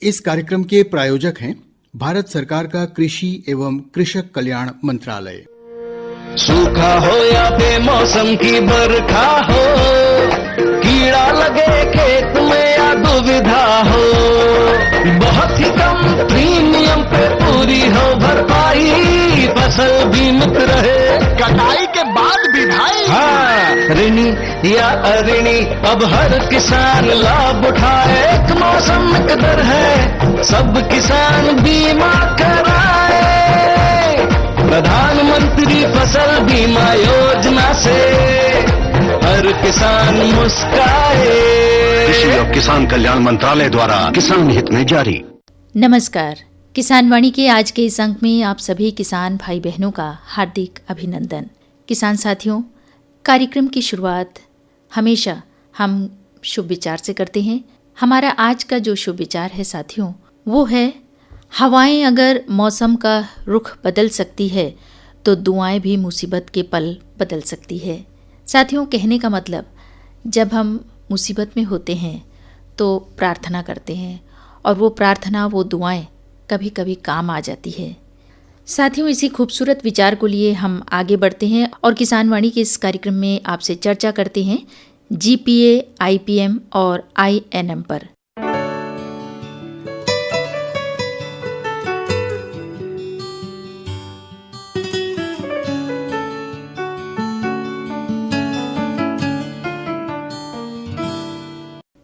इस कार्यक्रम के प्रायोजक हैं भारत सरकार का कृषि एवं कृषक कल्याण मंत्रालय। सूखा हो या बेमौसम की बरखा हो, कीड़ा लगे खेत में या दुविधा हो, बहुत ही कम प्रीमियम पे पूरी हो भरपाई, फसल बीमित रहे कटाई के बाद भी भाई। हाँ, ऋणी या अऋणी अब हर किसान लाभ उठाए, एक मौसम कदर है सब किसान बीमा कराए, प्रधानमंत्री फसल बीमा योजना से हर किसान मुस्काए। कृषि और किसान कल्याण मंत्रालय द्वारा किसान हित में जारी। नमस्कार, किसान वाणी के आज के इस अंक में आप सभी किसान भाई बहनों का हार्दिक अभिनंदन। किसान साथियों, कार्यक्रम की शुरुआत हमेशा हम शुभ विचार से करते हैं। हमारा आज का जो शुभ विचार है साथियों, वो है हवाएं अगर मौसम का रुख बदल सकती है तो दुआएं भी मुसीबत के पल बदल सकती है। साथियों, कहने का मतलब, जब हम मुसीबत में होते हैं तो प्रार्थना करते हैं और वो प्रार्थना, वो दुआएं कभी कभी काम आ जाती है। साथियों, इसी खूबसूरत विचार को लिए हम आगे बढ़ते हैं और किसान वाणी के इस कार्यक्रम में आपसे चर्चा करते हैं जीपीए, आईपीएम और आईएनएम पर।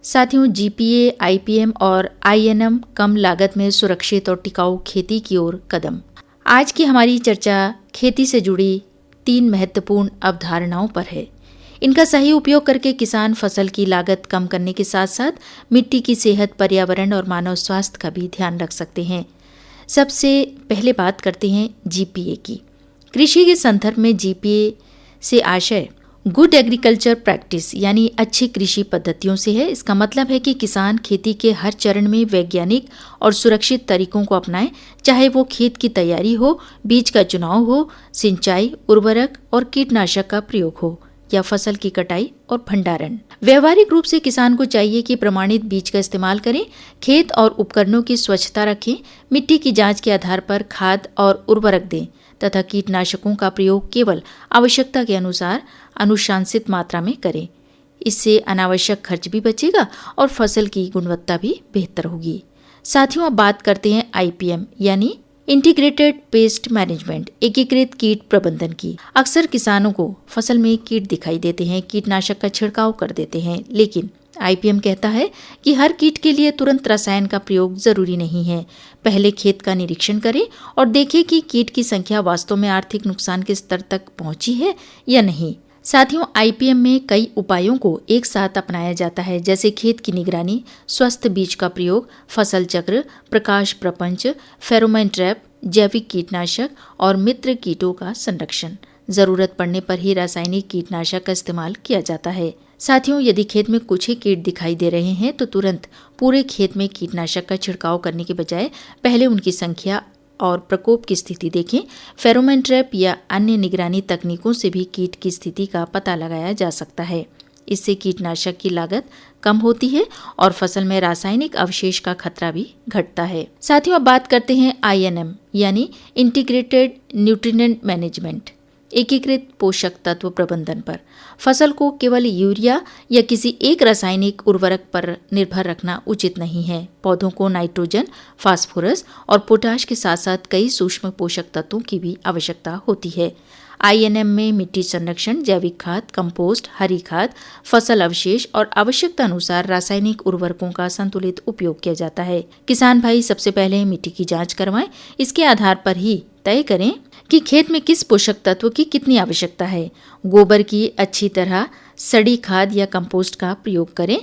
साथियों, जीपीए, आईपीएम और आईएनएम कम लागत में सुरक्षित और टिकाऊ खेती की ओर कदम। आज की हमारी चर्चा खेती से जुड़ी 3 महत्वपूर्ण अवधारणाओं पर है। इनका सही उपयोग करके किसान फसल की लागत कम करने के साथ साथ मिट्टी की सेहत, पर्यावरण और मानव स्वास्थ्य का भी ध्यान रख सकते हैं। सबसे पहले बात करते हैं जीपीए की। कृषि के संदर्भ में जीपीए से आशय गुड एग्रीकल्चर प्रैक्टिस यानी अच्छी कृषि पद्धतियों से है। इसका मतलब है कि किसान खेती के हर चरण में वैज्ञानिक और सुरक्षित तरीकों को अपनाएं, चाहे वो खेत की तैयारी हो, बीज का चुनाव हो, सिंचाई, उर्वरक और कीटनाशक का प्रयोग हो या फसल की कटाई और भंडारण। व्यवहारिक रूप से किसान को चाहिए कि प्रमाणित बीज का इस्तेमाल करें, खेत और उपकरणों की स्वच्छता रखें, मिट्टी की जांच के आधार पर खाद और उर्वरक दें तथा कीटनाशकों का प्रयोग केवल आवश्यकता के अनुसार अनुशासित मात्रा में करें। इससे अनावश्यक खर्च भी बचेगा और फसल की गुणवत्ता भी बेहतर होगी। साथियों, अब बात करते हैं आईपीएम यानी इंटीग्रेटेड पेस्ट मैनेजमेंट, एकीकृत कीट प्रबंधन की। अक्सर किसानों को फसल में कीट दिखाई देते हैं, कीटनाशक का छिड़काव कर देते हैं, लेकिन आईपीएम कहता है कि हर कीट के लिए तुरंत रसायन का प्रयोग जरूरी नहीं है। पहले खेत का निरीक्षण करें और देखें कि कीट की संख्या वास्तव में आर्थिक नुकसान के स्तर तक पहुंची है या नहीं। साथियों, आईपीएम में कई उपायों को एक साथ अपनाया जाता है, जैसे खेत की निगरानी, स्वस्थ बीज का प्रयोग, फसल चक्र, प्रकाश प्रपंच, फेरोमोन ट्रैप, जैविक कीटनाशक और मित्र कीटों का संरक्षण। जरूरत पड़ने पर ही रासायनिक कीटनाशक का इस्तेमाल किया जाता है। साथियों, यदि खेत में कुछ ही कीट दिखाई दे रहे हैं तो तुरंत पूरे खेत में कीटनाशक का छिड़काव करने के बजाय पहले उनकी संख्या और प्रकोप की स्थिति देखें। फेरोमोन ट्रैप या अन्य निगरानी तकनीकों से भी कीट की स्थिति का पता लगाया जा सकता है। इससे कीटनाशक की लागत कम होती है और फसल में रासायनिक अवशेष का खतरा भी घटता है। साथियों, अब बात करते हैं आईएनएम यानी इंटीग्रेटेड न्यूट्रिएंट मैनेजमेंट, एकीकृत पोषक तत्व प्रबंधन पर। फसल को केवल यूरिया या किसी एक रासायनिक उर्वरक पर निर्भर रखना उचित नहीं है। पौधों को नाइट्रोजन, फास्फोरस और पोटाश के साथ साथ कई सूक्ष्म पोषक तत्वों की भी आवश्यकता होती है। आईएनएम में मिट्टी संरक्षण, जैविक खाद, कंपोस्ट, हरी खाद, फसल अवशेष और आवश्यकता अनुसार रासायनिक उर्वरकों का संतुलित उपयोग किया जाता है। किसान भाई सबसे पहले मिट्टी की जांच करवाएं। इसके आधार पर ही तय करें कि खेत में किस पोषक तत्व की कितनी आवश्यकता है। गोबर की अच्छी तरह सड़ी खाद या कंपोस्ट का प्रयोग करें।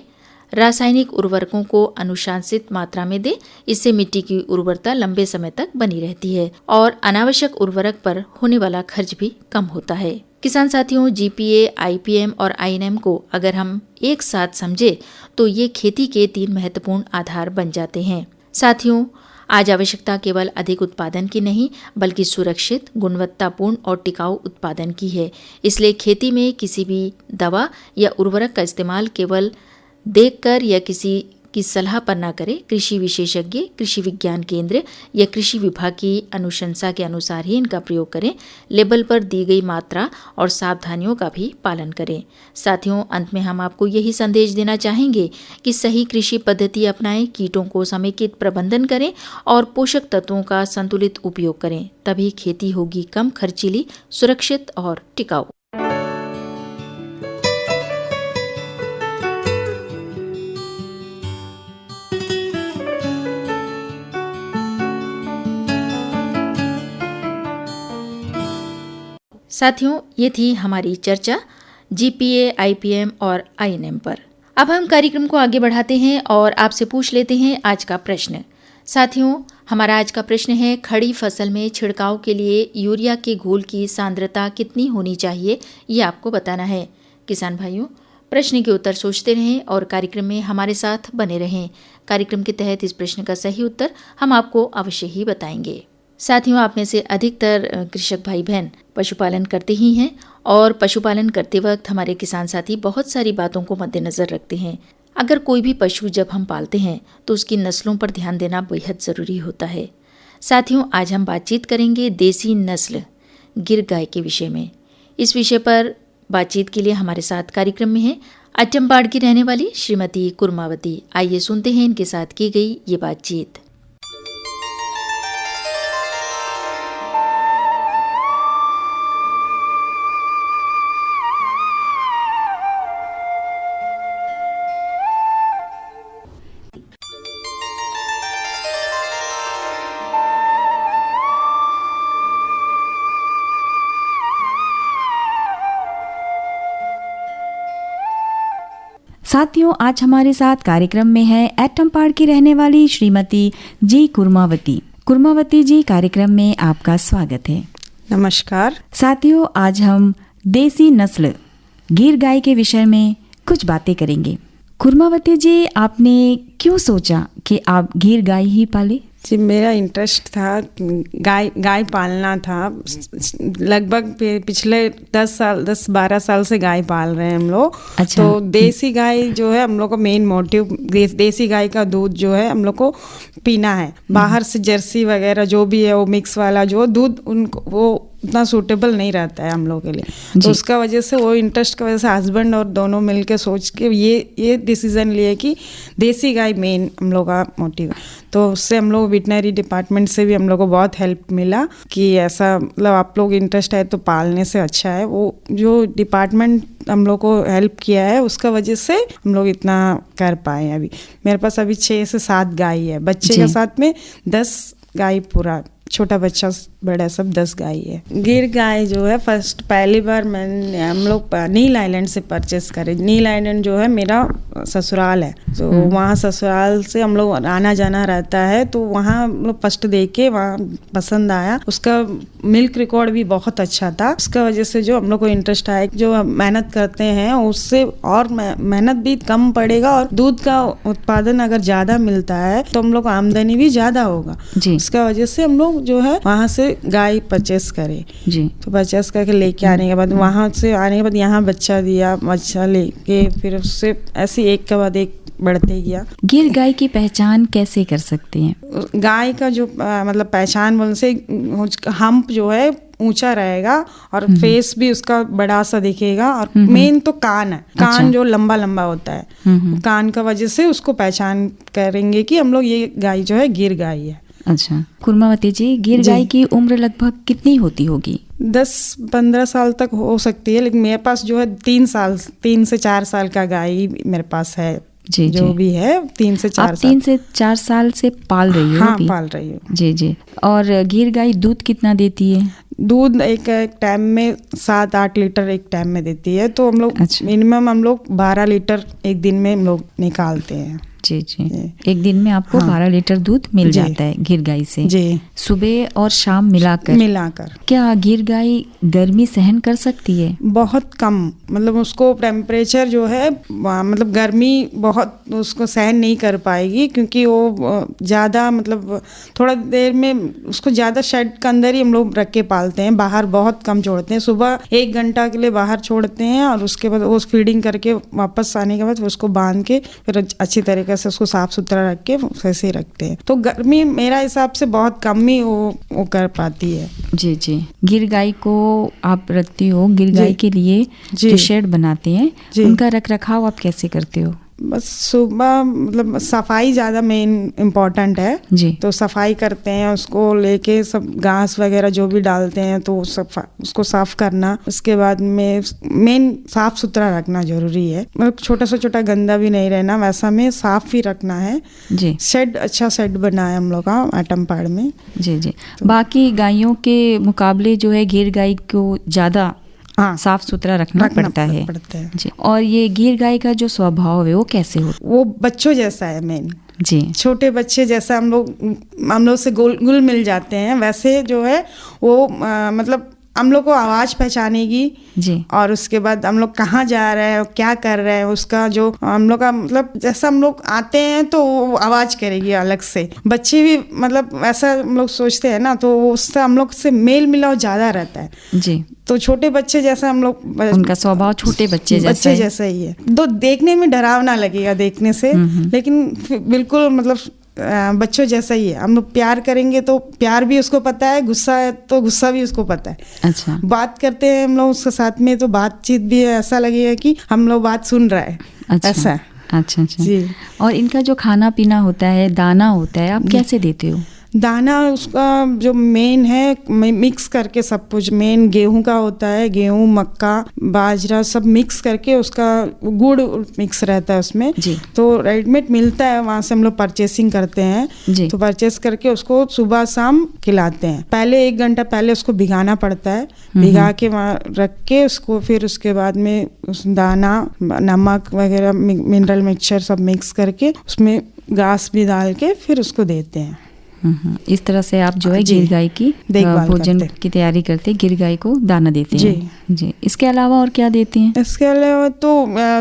रासायनिक उर्वरकों को अनुशासित मात्रा में दें। इससे मिट्टी की उर्वरता लंबे समय तक बनी रहती है और अनावश्यक उर्वरक पर होने वाला खर्च भी कम होता है। किसान साथियों, जीपीए, आईपीएम और आईएनएम को अगर हम एक साथ समझे तो ये खेती के 3 महत्वपूर्ण आधार बन जाते हैं। साथियों, आज आवश्यकता केवल अधिक उत्पादन की नहीं बल्कि सुरक्षित, गुणवत्तापूर्ण और टिकाऊ उत्पादन की है। इसलिए खेती में किसी भी दवा या उर्वरक का इस्तेमाल केवल देखकर या किसी की सलाह पर न करें। कृषि विशेषज्ञ, कृषि विज्ञान केंद्र या कृषि विभाग की अनुशंसा के अनुसार ही इनका प्रयोग करें। लेबल पर दी गई मात्रा और सावधानियों का भी पालन करें। साथियों, अंत में हम आपको यही संदेश देना चाहेंगे कि सही कृषि पद्धति अपनाएं, कीटों को समेकित प्रबंधन करें और पोषक तत्वों का संतुलित उपयोग करें। तभी खेती होगी कम खर्चीली, सुरक्षित और टिकाऊ। साथियों, ये थी हमारी चर्चा जीपीए, आईपीएम और आईएनएम पर। अब हम कार्यक्रम को आगे बढ़ाते हैं और आपसे पूछ लेते हैं आज का प्रश्न। साथियों, हमारा आज का प्रश्न है, खड़ी फसल में छिड़काव के लिए यूरिया के घोल की सांद्रता कितनी होनी चाहिए, ये आपको बताना है। किसान भाइयों, प्रश्न के उत्तर सोचते रहें और कार्यक्रम में हमारे साथ बने रहें। कार्यक्रम के तहत इस प्रश्न का सही उत्तर हम आपको अवश्य ही बताएंगे। साथियों, आप में से अधिकतर कृषक भाई बहन पशुपालन करते ही हैं और पशुपालन करते वक्त हमारे किसान साथी बहुत सारी बातों को मद्देनज़र रखते हैं। अगर कोई भी पशु जब हम पालते हैं तो उसकी नस्लों पर ध्यान देना बेहद ज़रूरी होता है। साथियों, आज हम बातचीत करेंगे देसी नस्ल गिर गाय के विषय में। इस विषय पर बातचीत के लिए हमारे साथ कार्यक्रम में हैं अचम्बाड़ की रहने वाली श्रीमती कुर्मावती। आइए सुनते हैं इनके साथ की गई ये बातचीत। साथियों, आज हमारे साथ कार्यक्रम में है एटमपाड़ की रहने वाली श्रीमती जी कुर्मावती जी, कार्यक्रम में आपका स्वागत है। नमस्कार साथियों, आज हम देसी नस्ल गिर गाय के विषय में कुछ बातें करेंगे। कुर्मावती जी, आपने क्यों सोचा कि आप गिर गाय ही पाले? जी, मेरा इंटरेस्ट था, गाय पालना था। लगभग पिछले 10-12 साल से गाय पाल रहे हैं हम लोग। अच्छा। तो देसी गाय जो है हम लोग को मेन मोटिव, देसी गाय का दूध जो है हम लोग को पीना है। बाहर से जर्सी वगैरह जो भी है वो मिक्स वाला जो दूध उनको वो उतना सूटेबल नहीं रहता है हम लोग के लिए। तो उसका वजह से, वो इंटरेस्ट की वजह से हस्बैंड और दोनों मिलके सोच के ये डिसीजन लिए कि देसी गाय मेन हम लोग का मोटिव है। तो उससे हम लोग वेटनरी डिपार्टमेंट से भी हम लोग को बहुत हेल्प मिला कि ऐसा मतलब आप लोग इंटरेस्ट है तो पालने से अच्छा है। वो जो डिपार्टमेंट हम लोग को हेल्प किया है उसका वजह से हम लोग इतना कर पाए। अभी मेरे पास अभी 6 से 7 गाय है, बच्चे के साथ में 10 गाय, पूरा छोटा बच्चा बड़ा सब 10 गाय है। गिर गाय जो है पहली बार हम लोग नील आइलैंड से परचेस करे। नील आइलैंड जो है मेरा ससुराल है, तो वहाँ ससुराल से हम लोग आना जाना रहता है। तो वहाँ हम लोग फर्स्ट देखे, वहाँ पसंद आया। उसका मिल्क रिकॉर्ड भी बहुत अच्छा था। उसका वजह से जो हम लोग को इंटरेस्ट आया, जो मेहनत करते हैं उससे और मेहनत भी कम पड़ेगा और दूध का उत्पादन अगर ज़्यादा मिलता है तो हम लोग को आमदनी भी ज़्यादा होगा। उसका वजह से हम लोग जो है वहाँ से गाय परचेस करे जी। तो परचेस करके लेके आने के बाद, वहाँ से आने के बाद यहाँ बच्चा दिया, बच्चा लेके फिर उससे ऐसे एक के बाद एक बढ़ते गया। गिर गाय की पहचान कैसे कर सकते हैं? गाय का जो मतलब पहचान बोलने से, हम्प जो है ऊंचा रहेगा और फेस भी उसका बड़ा सा दिखेगा और मेन तो कान है। कान जो लंबा लंबा होता है, कान का वजह से उसको पहचान करेंगे कि हम लोग ये गाय जो है गिर गाय है। अच्छा, कुर्मावती जी, गिर गाय की उम्र लगभग कितनी होती होगी? 10-15 साल तक हो सकती है, लेकिन मेरे पास जो है 3 से 4 साल का गाय मेरे पास है। जी, जो जी। भी है 3 से 4 आप साल। 3 से 4 साल से पाल रही हो? हाँ, अभी? पाल रही हूँ। जी जी। और गिर गाय दूध कितना देती है? दूध एक टाइम में 7-8 लीटर एक टाइम में देती है। तो हम लोग मिनिमम हम लोग 12 लीटर एक दिन में हम लोग निकालते हैं। जी जी। एक दिन में आपको 12 लीटर दूध मिल जाता है गिर गाय से जी, सुबह और शाम मिलाकर। क्या गिर गाय गर्मी सहन कर सकती है? बहुत कम, मतलब उसको टेम्परेचर जो है मतलब गर्मी बहुत उसको सहन नहीं कर पाएगी, क्योंकि वो ज़्यादा मतलब थोड़ा देर में उसको ज़्यादा शेड के अंदर ही हम लोग रख के पालते हैं। बाहर बहुत कम छोड़ते हैं। सुबह 1 घंटा के लिए बाहर छोड़ते हैं और उसके बाद वो फीडिंग करके वापस आने के बाद उसको बांध के फिर अच्छी तरीके तरीके से उसको साफ सुथरा रख के वैसे ही रखते हैं। तो गर्मी मेरा हिसाब से बहुत कम ही वो कर पाती है। जी जी। गिर गाय को आप रखती हो, गिर गाय के लिए जो शेड बनाते हैं उनका रख रखाव आप कैसे करते हो? बस सुबह मतलब सफाई ज़्यादा मेन इम्पोर्टेंट है जी। तो सफाई करते हैं, उसको लेके सब घास वगैरह जो भी डालते हैं तो उसको साफ करना। उसके बाद में मेन साफ सुथरा रखना जरूरी है, मतलब छोटा से छोटा गंदा भी नहीं रहना, वैसा में साफ ही रखना है जी। शेड अच्छा शेड बना है हम लोग का आटमपाड़ में। जी जी। बाकी गायों के मुकाबले जो है गिर गाय को ज़्यादा साफ सुथरा रखना पड़ता है जी। और ये गिर गाय का जो स्वभाव है वो कैसे हो? वो बच्चों जैसा है मेन जी। छोटे बच्चे जैसा हम लोग से घुल मिल जाते हैं, वैसे जो है वो मतलब हम लोग को आवाज़ पहचानेगी जी। और उसके बाद हम लोग कहाँ जा रहे हैं, क्या कर रहे हैं, उसका जो हम लोग का मतलब जैसा हम लोग आते हैं तो वो आवाज़ करेगी अलग से। बच्चे भी मतलब ऐसा हम लोग सोचते हैं ना, तो उससे हम लोग से मेल मिलाव ज़्यादा रहता है जी। तो छोटे बच्चे जैसा हम लोग, उनका स्वभाव छोटे बच्चे जैसा ही है। तो देखने में डरावना लगेगा देखने से, लेकिन बिल्कुल मतलब बच्चों जैसा ही है। हम लोग प्यार करेंगे तो प्यार भी उसको पता है, गुस्सा है तो गुस्सा भी उसको पता है। अच्छा। बात करते हैं हम लोग उसके साथ में तो बातचीत भी ऐसा लगेगा कि हम लोग बात सुन रहा है। अच्छा। ऐसा। अच्छा जी। और इनका जो खाना पीना होता है, दाना होता है, आप कैसे देते हो? दाना उसका जो मेन है मिक्स करके सब कुछ, मेन गेहूं का होता है, गेहूं, मक्का, बाजरा सब मिक्स करके उसका गुड़ मिक्स रहता है उसमें जी। तो रेडीमेड मिलता है, वहाँ से हम लोग परचेसिंग करते हैं जी। तो परचेस करके उसको सुबह शाम खिलाते हैं। पहले 1 घंटा पहले उसको भिगाना पड़ता है, भिगा के वहाँ रख के उसको फिर उसके बाद में उस दाना, नमक वगैरह, मिनरल मिक्सचर सब मिक्स करके उसमें घास भी डाल के फिर उसको देते हैं। इस तरह से आप जो है गिर गाय की भोजन की तैयारी करते हैं, गिर गाय को दाना देते हैं जी। इसके अलावा और क्या देते हैं? इसके अलावा तो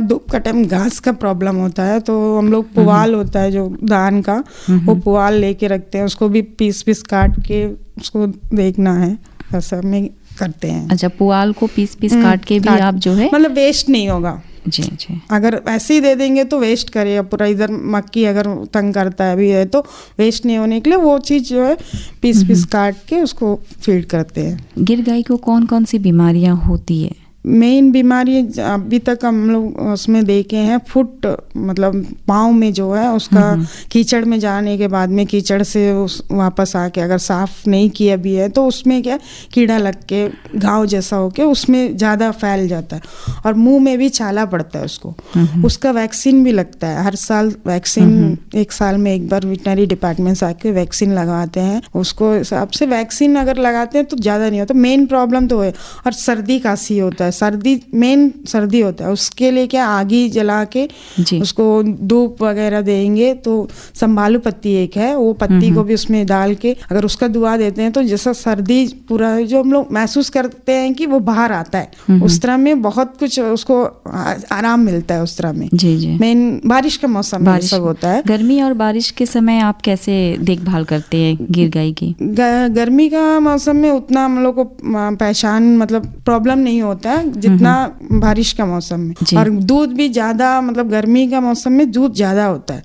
धूप का टाइम घास का प्रॉब्लम होता है तो हम लोग पुआल होता है जो धान का, वो पुआल लेके रखते हैं, उसको भी पीस काट के उसको देखना है, ऐसा में करते हैं। अच्छा, पुआल को पीस काट के भी आप जो है मतलब वेस्ट नहीं होगा जी जी। अगर ऐसे ही दे देंगे तो वेस्ट करेगा पूरा, इधर मक्की अगर तंग करता है भी है तो वेस्ट नहीं होने के लिए वो चीज़ जो है पीस काट के उसको फीड करते हैं। गिर गाय को कौन कौन सी बीमारियां होती है? मेन बीमारी अभी तक हम लोग उसमें देखे हैं, फुट मतलब पाँव में जो है उसका कीचड़ में जाने के बाद में कीचड़ से वापस आके अगर साफ नहीं किया भी है तो उसमें क्या कीड़ा लग के घाव जैसा होके उसमें ज़्यादा फैल जाता है, और मुंह में भी छाला पड़ता है उसको। उसका वैक्सीन भी लगता है हर साल, वैक्सीन 1 साल में एक बार वेटनरी डिपार्टमेंट से आके वैक्सीन लगवाते हैं उसको। हिसाब से वैक्सीन अगर लगाते हैं तो ज़्यादा नहीं होता। मेन प्रॉब्लम तो है, और सर्दी खांसी होता है, सर्दी होता है, उसके लिए क्या आगी जला के उसको धूप वगैरह देंगे तो संभालू पत्ती एक है, वो पत्ती को भी उसमें डाल के अगर उसका दुआ देते हैं तो जैसा सर्दी पूरा जो हम लोग महसूस करते हैं कि वो बाहर आता है, उस तरह में बहुत कुछ उसको आराम मिलता है उस तरह में जी जी। मेन बारिश का मौसम में सब होता है। गर्मी और बारिश के समय आप कैसे देखभाल करते हैं गिर गाय की? गर्मी का मौसम में उतना हम लोग को पहचान मतलब प्रॉब्लम नहीं होता है जितना बारिश का मौसम में, और दूध भी ज्यादा मतलब गर्मी का मौसम में दूध ज्यादा होता है,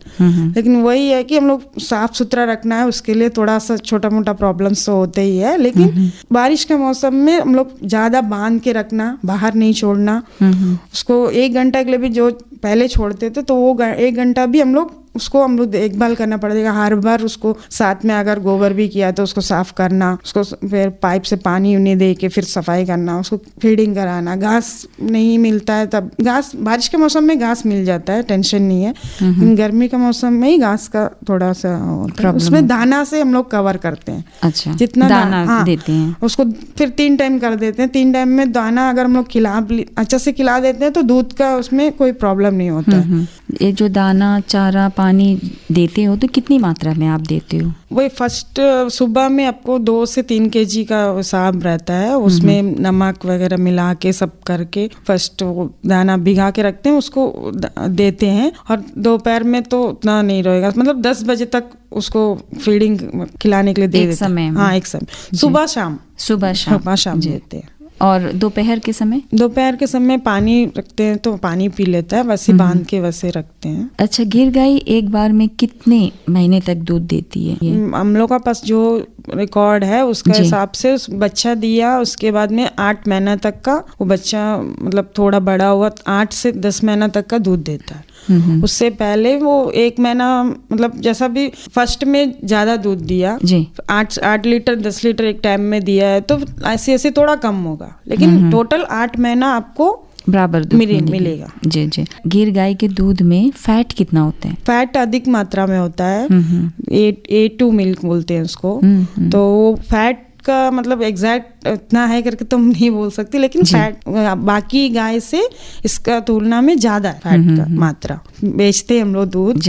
लेकिन वही है कि हम लोग साफ सुथरा रखना है, उसके लिए थोड़ा सा छोटा मोटा प्रॉब्लम्स तो होते ही है, लेकिन बारिश के मौसम में हम लोग ज्यादा बांध के रखना, बाहर नहीं छोड़ना उसको। 1 घंटा के लिए भी जो पहले छोड़ते थे तो वो 1 घंटा भी हम लोग देखभाल करना पड़ेगा। हर बार उसको साथ में अगर गोबर भी किया तो उसको साफ करना, उसको फिर पाइप से पानी उन्हें दे के फिर सफाई करना, उसको फीडिंग कराना। घास नहीं मिलता है तब, घास बारिश के मौसम में घास मिल जाता है, टेंशन नहीं है, लेकिन गर्मी के मौसम में ही घास का थोड़ा सा होता है। उसमें दाना से हम लोग कवर करते हैं। अच्छा, जितना दाना देते हैं उसको फिर 3 टाइम कर देते हैं। 3 टाइम में दाना अगर हम लोग अच्छा से खिला देते हैं तो दूध का उसमें कोई प्रॉब्लम नहीं होता है। ये जो दाना, चारा, पानी देते हो तो कितनी मात्रा में आप देते हो? वही फर्स्ट सुबह में आपको 2 से 3 kg का हिसाब रहता है, उसमें नमक वगैरह मिला के सब करके फर्स्ट वो दाना भिगा के रखते हैं, उसको देते हैं। और दोपहर में तो उतना नहीं रहेगा, मतलब 10 बजे तक उसको फीडिंग खिलाने के लिए दे देते हैं। हाँ, एक समय सुबह शाम देते हैं। और दोपहर के समय? दोपहर के समय पानी रखते हैं तो पानी पी लेता है, वैसे बांध के वैसे रखते हैं। अच्छा, गिर गाय एक बार में कितने महीने तक दूध देती है? हम लोग का पास जो रिकॉर्ड है उसका हिसाब से बच्चा दिया, उसके बाद में 8 महीना तक का वो बच्चा मतलब थोड़ा बड़ा हुआ 8 से 10 महीना तक का दूध देता है। उससे पहले वो 1 महीना मतलब जैसा भी फर्स्ट में ज्यादा दूध दिया, 8 लीटर 10 लीटर एक टाइम में दिया है तो ऐसे ऐसे थोड़ा कम होगा, लेकिन टोटल 8 महीना आपको बराबर दूध मिलेगा। जी जी। गिर गाय के दूध में फैट कितना होता है? फैट अधिक मात्रा में होता है, A2 मिल्क बोलते हैं उसको। तो फैट का मतलब एग्जैक्ट इतना है करके तो हम नहीं बोल सकते, लेकिन फैट बाकी गाय से इसका तुलना में ज्यादा है फैट का मात्रा। बेचते हम लोग दूध,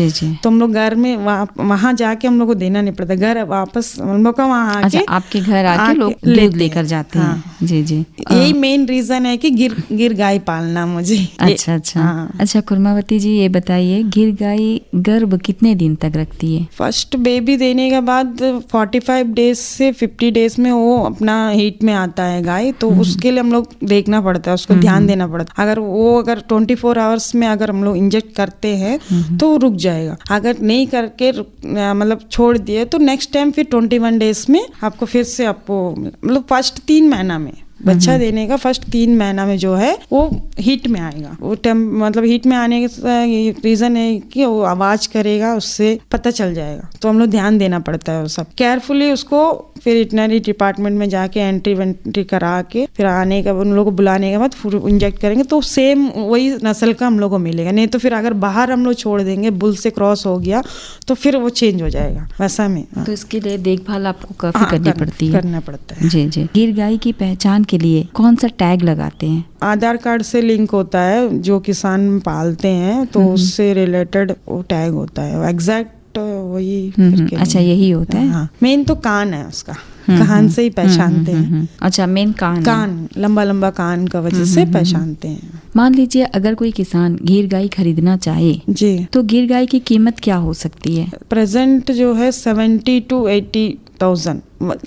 तो हम लोग घर में वहाँ जाके हम लोग को देना नहीं पड़ता, घर वापस हम लोग का वहाँ आके आपके घर आके लोग दूध लेकर जाते हैं। जी जी। यही मेन रीजन है कि गिर गाय पालना मुझे। अच्छा कुर्मावती जी, ये बताइए गिर गाय गर्भ कितने दिन तक रखती है? फर्स्ट बेबी देने के बाद 45 डेज से 50 डेज में वो अपना हीट में आता है गाय, तो उसके लिए हम लोग देखना पड़ता है, उसको ध्यान देना पड़ता है। अगर 24 आवर्स में अगर हम लोग इंजेक्ट करते हैं तो रुक जाएगा, अगर नहीं करके मतलब छोड़ दिए तो नेक्स्ट टाइम फिर 21 डेज में आपको फिर से आपको मतलब फर्स्ट 3 महीना में बच्चा देने का फर्स्ट 3 महीना में जो है वो हीट में आएगा। वो मतलब हीट में आने का रीजन है कि वो आवाज करेगा, उससे पता चल जाएगा, तो हम लोग ध्यान देना पड़ता है वो सब केयरफुली। उसको फिर वेटनरी डिपार्टमेंट में जाके एंट्री करा के फिर आने का उन लोगों को बुलाने के बाद फिर इंजेक्ट करेंगे तो सेम वही नस्ल का हम लोग को मिलेगा। नहीं तो फिर अगर बाहर हम लोग छोड़ देंगे, बुल से क्रॉस हो गया तो फिर वो चेंज हो जाएगा वैसा में। तो इसके लिए देखभाल आपको काफी करना पड़ता है। जी जी। गिर गाय की पहचान के लिए कौन सा टैग लगाते हैं? आधार कार्ड से लिंक होता है, जो किसान पालते हैं तो उससे रिलेटेड वो टैग होता है, एग्जैक्ट वही। अच्छा, यही होता है। हाँ, मेन तो कान है उसका, कान से ही पहचानते हैं। अच्छा, मेन कान लंबा लंबा कान का वजह से पहचानते हैं। मान लीजिए अगर कोई किसान गिर गाय खरीदना चाहे जी, तो गिर गाय की कीमत क्या हो सकती है? प्रेजेंट जो है 70 to 80,000।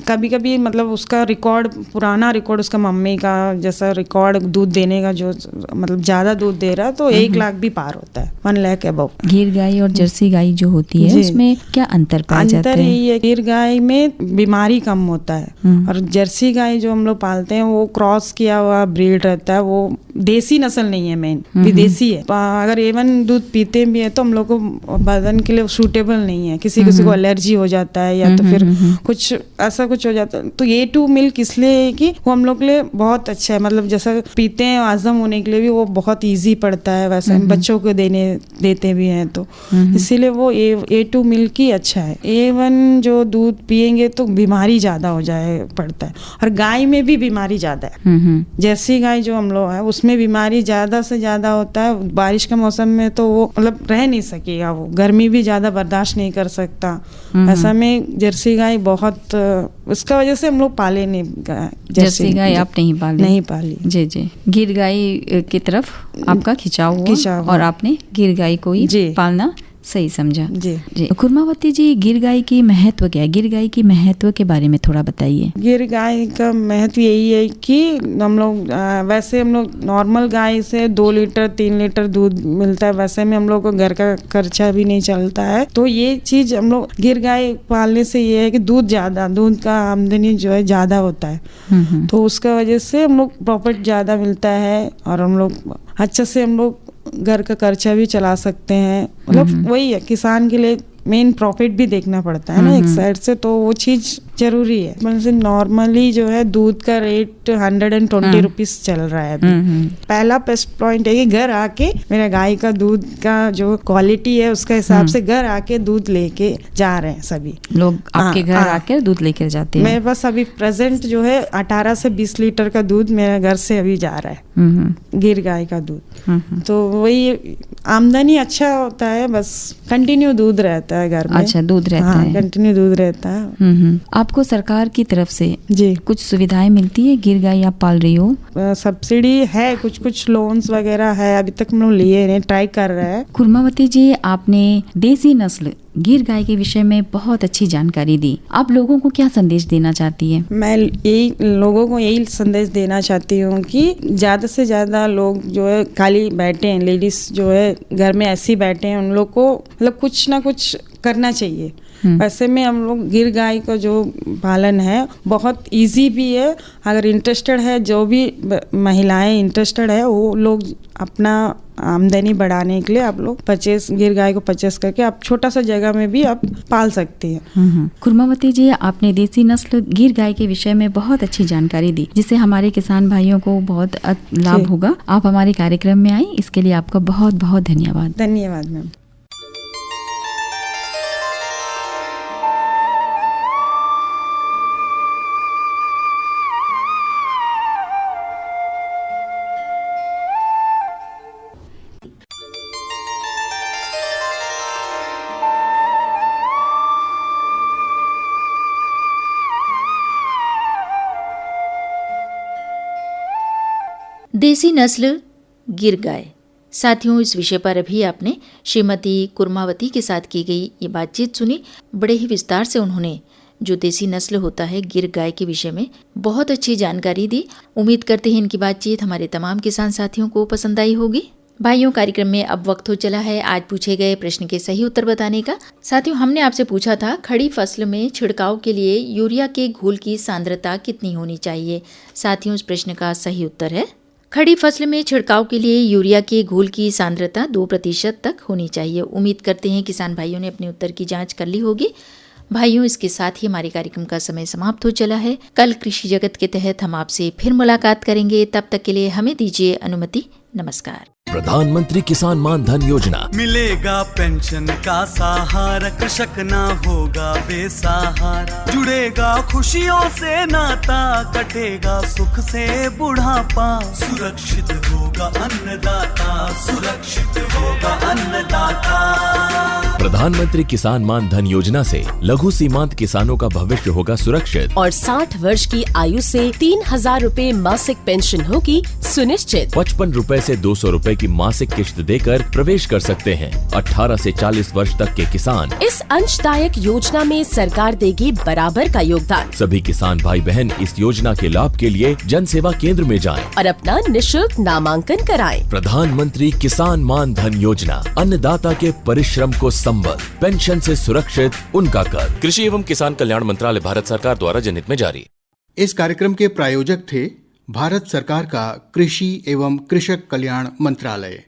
कभी कभी मतलब उसका रिकॉर्ड, पुराना रिकॉर्ड उसका मम्मी का जैसा रिकॉर्ड दूध देने का, जो मतलब ज्यादा दूध दे रहा है तो 1 लाख भी पार होता है, 1 लाख अबव। गिर गाय और जर्सी गाय जो होती है उसमें क्या अंतर पाया जाता है? अंतर यही है, गिर गाय में बीमारी कम होता है और जर्सी गाय जो हम लोग पालते हैं वो क्रॉस किया हुआ ब्रीड रहता है, वो देसी नस्ल नहीं है, मेन विदेशी है। अगर एवन दूध पीते भी है तो हम लोग को बदन के लिए सूटेबल नहीं है, किसी को एलर्जी हो जाता है या तो फिर कुछ ऐसा कुछ हो जाता है। तो A2 मिल्क इसलिए कि वो हम लोग के लिए बहुत अच्छा है, मतलब जैसा पीते हैं हजम होने के लिए भी वो बहुत इजी पड़ता है, वैसे बच्चों को देते भी हैं तो इसीलिए वो A2 मिल्क ही अच्छा है। A1 जो दूध पियेंगे तो बीमारी ज्यादा हो जाए पड़ता है, और गाय में भी बीमारी ज्यादा है। जर्सी गाय जो हम लोग है उसमें बीमारी ज्यादा से ज्यादा होता है। बारिश का मौसम में तो वो मतलब रह नहीं सकेगा, वो गर्मी भी ज्यादा बर्दाश्त नहीं कर सकता। ऐसा में जर्सी गाय बहुत, उसका वजह से हम लोग पाले नहीं। जर्सी गाय आप नहीं पाली? जी जी। गिर गाय की तरफ आपका खिंचाव हुआ और आपने गिर गाय को ही पालना सही समझा। जी। कुर्मावती जी, गिर गाय की महत्व क्या है? गिर गाय की महत्व के बारे में थोड़ा बताइए। गिर गाय का महत्व यही है कि हम लोग वैसे हम लोग नॉर्मल गाय से 2 लीटर 3 लीटर दूध मिलता है, वैसे में हम लोग को घर का खर्चा भी नहीं चलता है। तो ये चीज हम लोग गिर गाय पालने से ये है कि दूध का आमदनी जो है ज्यादा होता है, तो उसका वजह से हम लोग प्रॉफिट ज्यादा मिलता है और हम लोग अच्छे से हम लोग घर का खर्चा भी चला सकते हैं। मतलब वही है, किसान के लिए मेन प्रॉफिट भी देखना पड़ता है ना एक साइड से, तो वो चीज जरूरी है। मतलब नॉर्मली जो है दूध का रेट 120 रुपीज चल रहा है अभी। पहला बेस्ट पॉइंट है कि घर आके मेरा गाय का दूध का जो क्वालिटी है उसका हिसाब से घर आके दूध लेके जा रहे हैं सभी लोग। आपके घर आके दूध लेकर जाते हैं? मेरे पास अभी प्रेजेंट जो है 18 से 20 लीटर का दूध मेरे घर से अभी जा रहा है, गिर गाय का दूध। तो वही आमदनी अच्छा होता है, बस कंटिन्यू दूध रहता है घर में। अच्छा, दूध रहता है, कंटिन्यू दूध रहता है। आप आपको सरकार की तरफ से जी कुछ सुविधाएं मिलती है? गिर गाय आप पाल रही हो। सब्सिडी है, कुछ लोन्स वगैरह है, अभी तक हम लोग लिए नहीं, ट्राई कर रहे हैं। कुर्मावती जी, आपने देसी नस्ल गिर गाय के विषय में बहुत अच्छी जानकारी दी। आप लोगों को क्या संदेश देना चाहती है? मैं लोगों को यही संदेश देना चाहती हूँ कि ज़्यादा से ज़्यादा लोग जो है खाली बैठे हैं, लेडीज जो है घर में ऐसे बैठे हैं, उन लोग को मतलब कुछ ना कुछ करना चाहिए। वैसे में हम लोग गिर गाय का जो पालन है बहुत इजी भी है। अगर इंटरेस्टेड है, जो भी महिलाएं इंटरेस्टेड है, वो लोग अपना आमदनी बढ़ाने के लिए आप लोग गिर गाय को परचेस करके आप छोटा सा जगह में भी आप पाल सकते हैं। कुर्मावती जी, आपने देसी नस्ल गिर गाय के विषय में बहुत अच्छी जानकारी दी, जिससे हमारे किसान भाइयों को बहुत लाभ होगा। आप हमारे कार्यक्रम में आई, इसके लिए आपका बहुत बहुत धन्यवाद। धन्यवाद मैम। देसी नस्ल गिर गाय। साथियों, इस विषय पर अभी आपने श्रीमती कुर्मावती के साथ की गई ये बातचीत सुनी। बड़े ही विस्तार से उन्होंने जो देसी नस्ल होता है गिर गाय के विषय में बहुत अच्छी जानकारी दी। उम्मीद करते हैं इनकी बातचीत हमारे तमाम किसान साथियों को पसंद आई होगी। भाइयों, कार्यक्रम में अब वक्त हो चला है आज पूछे गए प्रश्न के सही उत्तर बताने का। साथियों, हमने आपसे पूछा था खड़ी फसल में छिड़काव के लिए यूरिया के घोल की सांद्रता कितनी होनी चाहिए। साथियों, इस प्रश्न का सही उत्तर है खड़ी फसल में छिड़काव के लिए यूरिया के घोल की सांद्रता 2% तक होनी चाहिए। उम्मीद करते हैं किसान भाइयों ने अपने उत्तर की जांच कर ली होगी। भाइयों, इसके साथ ही हमारे कार्यक्रम का समय समाप्त हो चला है। कल कृषि जगत के तहत हम आपसे फिर मुलाकात करेंगे। तब तक के लिए हमें दीजिए अनुमति। नमस्कार। प्रधानमंत्री किसान मान धन योजना। मिलेगा पेंशन का सहारा, कृषक ना होगा बेसहारा। जुड़ेगा खुशियों से नाता, कटेगा सुख से बुढ़ापा। सुरक्षित होगा अन्नदाता, सुरक्षित होगा अन्नदाता। प्रधानमंत्री किसान मान धन योजना से लघु सीमांत किसानों का भविष्य होगा सुरक्षित और 60 वर्ष की आयु से 3000 रूपए मासिक पेंशन होगी सुनिश्चित। 55 रूपए से 200 रूपए की मासिक किश्त देकर प्रवेश कर सकते हैं 18 से 40 वर्ष तक के किसान। इस अंशदायक योजना में सरकार देगी बराबर का योगदान। सभी किसान भाई बहन इस योजना के लाभ के लिए जन सेवा केंद्र में जाएं और अपना निशुल्क नामांकन कराएं। प्रधानमंत्री किसान मान धन योजना, अन्नदाता के परिश्रम को संबल, पेंशन से सुरक्षित उनका कर। कृषि एवं किसान कल्याण मंत्रालय, भारत सरकार द्वारा जनहित में जारी। इस कार्यक्रम के प्रायोजक थे भारत सरकार का कृषि एवं कृषक कल्याण मंत्रालय।